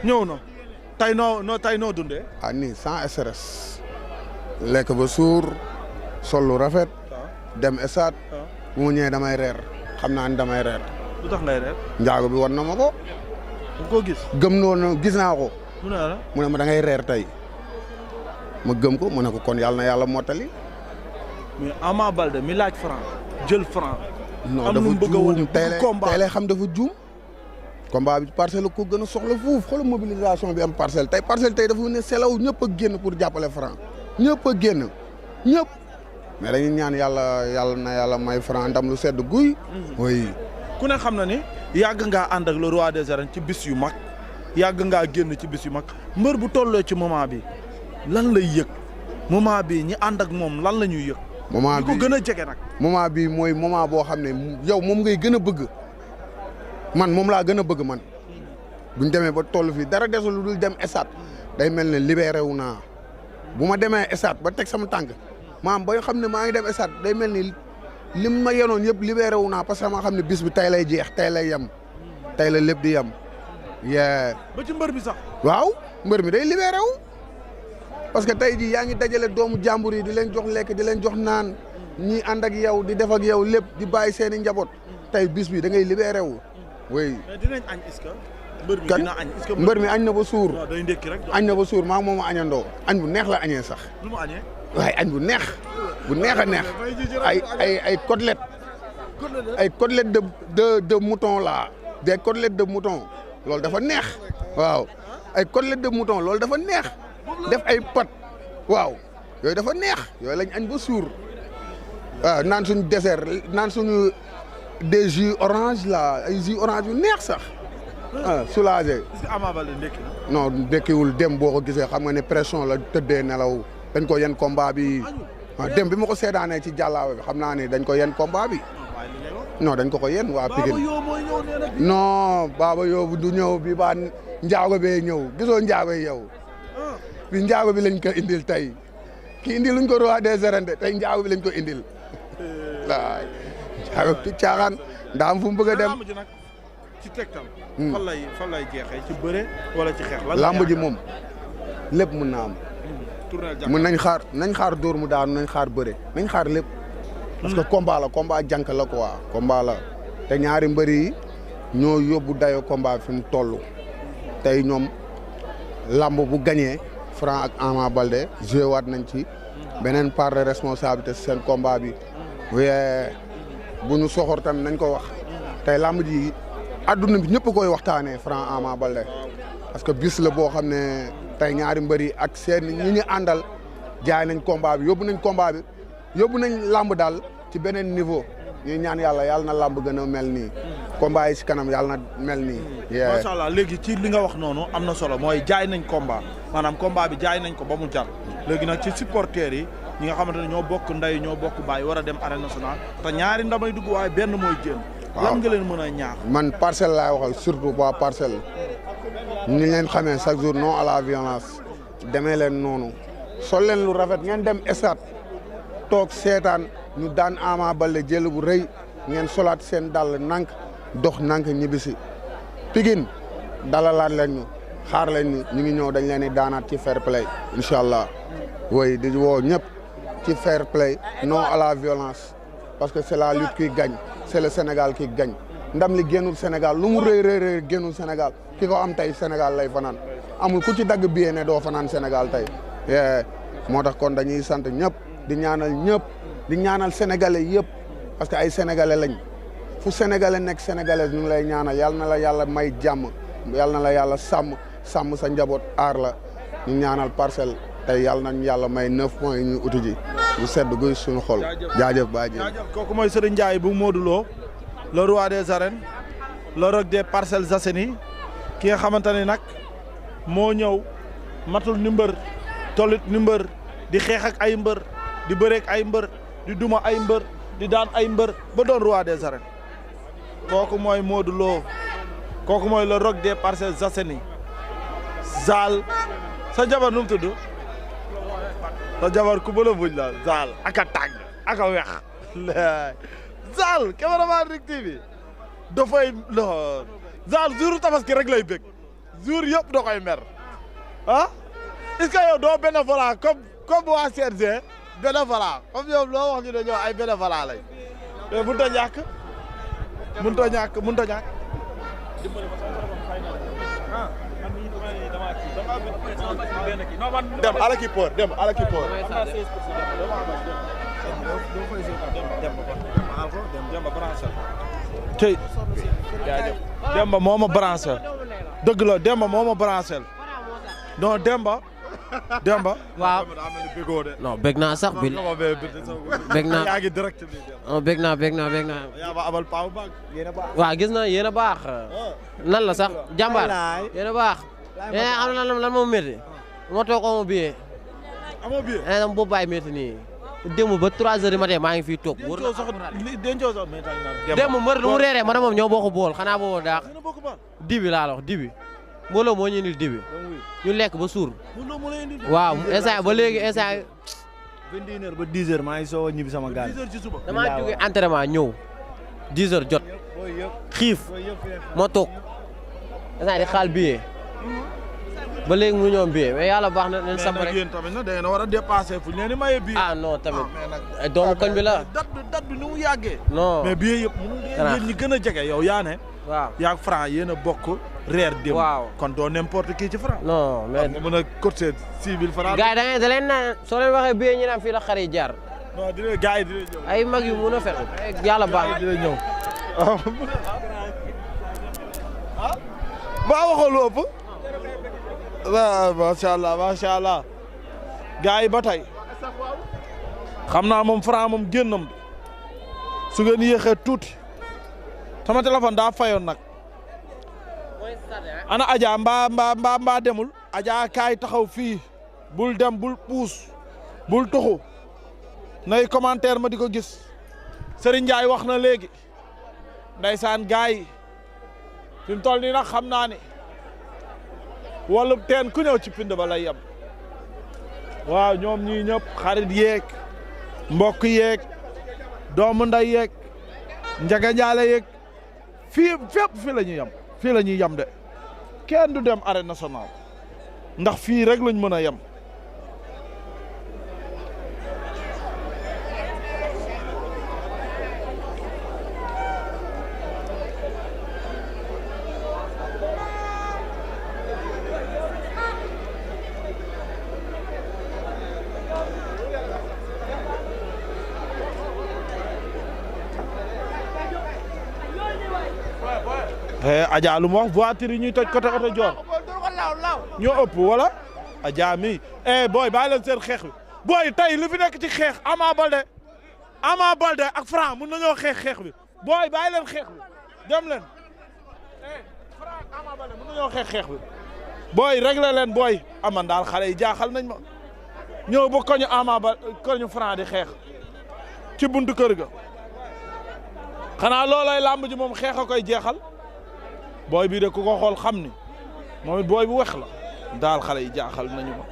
ñëw na tey noo dundee. ah nii sans stress. lekk ba suur sol lu rafet. dem esaat. bu mu ñëwee damay reer xam naa ni damay reer. lu tax ngay reer. njaago bi wan na ma ko. da koo gis. gëm noonu gis naa ko. mu ne la mu ne ma da ngay reer tey ma gëm ko mu ne ko kon yàlla na yàlla mottali. mais Ama Baldé mi laaj Franc jël Franc. non dafa juum tey lay xam dafa juum. combat bi parcelle ko gën a soxla fuuf xoolal mobilisation bi am parcelle tey dafa ne selaw ñëpp a génn pour jàppale Franc ñëpp a génn ñëpp. mais dañuy ñaan yàlla na yàlla may Franc ndam lu sedd guy. oui. ku ne xam na ni yàgg ngaa ànd ak le roi des arènes ci bis yu mag yàgg ngaa génn ci bis yu mag mbër bu tolloo ci moment bi lan lay yëg moment bi ñi ànd ak moom lan la ñuy yëg. moment bi ko gën a jege nag. moment bi mooy moment boo xam ne yow moom ngay gën a bëgg man moom laa gën a bëgg man buñ demee ba toll fii dara desul lu dul dem esat day mel ne libéré wu naa bu ma demee esat ba teg sama tànk maam ba xam ne maa ngi dem esat day mel ni lim ma yenoon yëpp libéré wu naa parce que ma xam ne bis bi tey lay jeex tey lay yem tey la lépp di yem. ba ci mbër bi sax. waaw mbër mi day libéré wu parce que tey jii yaa ngi dajale doomu jàmbur yi di leen jox lekk di leen jox naan ñii ànd ak yow di def ak yow lépp di bàyyi seen i njaboot tey bis bi da ngay libéré wu. oui. mais dinañ añ est-ce que. mbër mi dina añ est-ce que mbër mi añ na ba suur. non day ndekki rek. añ na ba suur maa ngi moom a añandoo añ bu neex la añee sax. lu mu añee. waaye añ bu neex a neex ay côtelette ay côtelette de mouton là des côtelettes de mouton loolu dafa neex waaw ay côtelettes de mouton loolu dafa neex def ay pat waaw yooyu dafa neex yooyu lañ añ ba suur waaw naan suñu dessert naan suñu des jus orange là ay jus orange yu neex sax ah soulagé. est-ce que Ama Baldé ndekki na. non ndekkiwul dem boo ko gisee xam nga ne pression la tëddee nelaw dañ ko yen combat bi dem bi ma ko seedaanee ci jàllaawe bi xam naa ne dañ ko yen combat bi non dañ ko yen waa Pikine non Baba Yoobu du ñëw bi baa njaago bee ñëw gisoo njaago yi yow bi njaago bi lañ ko indil tey ki indil luñ ko roi des arènes de tey njaago bi lañ ko indil waay njaago ci caaxaan ndaa am fu mu bëgg a dem ci tegtal fan lay jeexee ci bëre wala ci xeex lamb ji moom lépp mun na am mun nañ xaar dóor mu daanu nañ xaar bëre nañ xaar lépp parce que combat jànk la quoi combat la te ñaari mbër yi ñoo yóbbu dayo combat fi mu toll tey ñoom lamb bu gañee Franc ak Ama Baldé joué waat nañ ci beneen part de responsabilité seen combat bi bu ñu soxor tamit nañ ko wax tey lamb ji adduna bi ñëpp koy waxtaanee Franc Ama Baldé parce que bis la boo xam ne tey ñaari mbër yi ak seen ñi ñu àndal jaay nañ combat bi yóbbu nañ lamb daal ci beneen niveau ñuy ñaan yàlla na lamb gën a mel nii combat yi si kanam yàlla na mel nii. macha allah léegi ci li nga wax noonu am na solo mooy jaay nañ combat maanaam combat bi jaay nañ ko ba mu jar léegi nag ci supporters yi ñi nga xamante ne ñoo bokk ndey ñoo bokk baay war a dem arène nationale te ñaari ndamay dugg waaye benn mooy génn. lan nga leen mën a ñaax. man parcelle laay waxal surtout waa parcelle ni leen xamee chaque jour non à la violence demee leen noonu sol leen lu rafet ngeen dem stade toog seetaan ñu daan Ama Baldé jël bu rëy ngeen solaat seen dàll nank dox nank ñibbisi Pikine dalalaat leen ñu xaar leen ñu ngi ñëw dañ leen di daanaat ci fair play incha allah woy di woo ñëpp ci fair play non à la violence parce que c'est la lutte qui gagne c'est le Sénégal qui gagne ndam li génnul Sénégal lu mu rëy génnul Sénégal ki ko am tey Sénégal lay fanaan amul ku ci dagg billet ne doo fanaan Sénégal tey moo tax kon dañuy sant ñëpp di ñaanal sénégalais yëpp parce que ay sénégalais lañ fu sénégalais nekk sénégalais ñu ngi lay ñaanal yàlla na la yàlla may jàmm yàlla na la yàlla sàmm sa njaboot aar la ñu ñaanal parcelle tey yàlla nañ yàlla may 9 points yi ñuy uti ji ñu sedd guy suñu xol jaajëf baaji kooku mooy Serigne Ndiaye bu Modou Lo le roi des arènes le roc des Parcelles Assainies ki nga xamante ne nag moo ñëw matul ni mbër tollit ni mbër di xeex ak ay mbër di bëreek ay mbër di duma ay mbër di daan ay mbër ba doon roi des arènes kooku mooy Modou Lo kooku mooy le roc des Parcelles Assainies Zal sa jabar nu mu tudd sa jabar ku bëla buñ la Zal aka tàgg aka wex Zal cameraman Lutte TV dafay Zal jour tabaski rek lay bëgg jour yëpp da koy mer ah est-ce que yow doo bénévolat comme waa CNG bénévolat comme yow loo wax ñu ne ñoo ay bénévolat lañ mais mënut a ñàkk dem ala ki poor tey Demba moo ma branché dëgg la Demba moo ma branché non Demba waaw non bég naa sax bi bég naa yaa ngi direct bi bég naa yaa ba abal paaw bag waaw gis na yéen a baax nan la sax jàmbaar yéen a baax xam na lan moo métti ma toog amoo billet dama boobu bàyyi métti nii démb ba 3 heures du matin maa ngi fii toog dencoo sax démb mbër lu mu reeree ma moom ñoo bokk bool xanaa boobu daax dibi laa la wax dibi mbooloo moo ñu indil dibi ñu lekk ba suur waaw instant ba léegi instant 21h ba 10h maa ngi soog a ñibbi sama gaal damaa jóge entraînement ñëw 10h jot xiif ma toog instant di xaal billet ba léegi mu ñoom billet mais yàlla baax na leen sam rek yéen tamit nag da ngeen a war a dépassé fu ñu leen di maye billet ah non tamit doomu koñ bi la date bi ni mu yàggee non mais billet yëpp mënul yéen ñi gën a jege yow yaa ne waaw yaa Franc yéen a bokk reer démb waaw kon doo n'importe qui ci Franc non mais nga mën a courser 6000 francs gars yi da leen naan soo leen waxee billet ñu naan fii la xar yi jaar non dina gars yi dina ñëw ay mag yu mun a fexe yàlla baax na dina ñëw ba waxoo lu ëpp waaw macha allah gars yi ba tey xam naa moom Franc moom génnam bi su ngeen yéexee tuuti sama téléphone daa fayoon nag ana Adja mbaa demul Adja kaay taxaw fii bul dem bul puus bul tuxu nay commentaire ma di ko gis Serigne Ndiaye wax na léegi ndeysaan gars yi fi mu toll nii nag xam naa ne wàllu teen ku ñëw ci pind ba lay yem waaw ñoom ñii ñëpp xarit yeeg mbokk yeeg doomu nday yeeg njaga njaale yeeg fii fépp fii la ñuy yem fii la ñuy yem de kenn du dem arène nationale ndax fii rek lañ mën a yem Adja lu mu wax voiture yi ñuy toj côté oto Dior ñoo ëpp wala Adja mi booy bàyyi leen seen xeex bi booy tey li fi nekk ci xeex Ama Baldé ak Franc mun nañoo xeex bi booy bàyyi leen xeex bi dem leen Franc ak Ama Baldé mun nañoo xeex bi booy réglé leen booy aman daal xale yi jaaxal nañ ma ñëw ba koñu Ama Baldé koñu Franc di xeex ci buntu kër ga xanaa loolay làmb ji moom xeex a koy jeexal booy bii de ku ko xool xam ni moom it booy bu wex la daal xale yi jaaxal nañu ma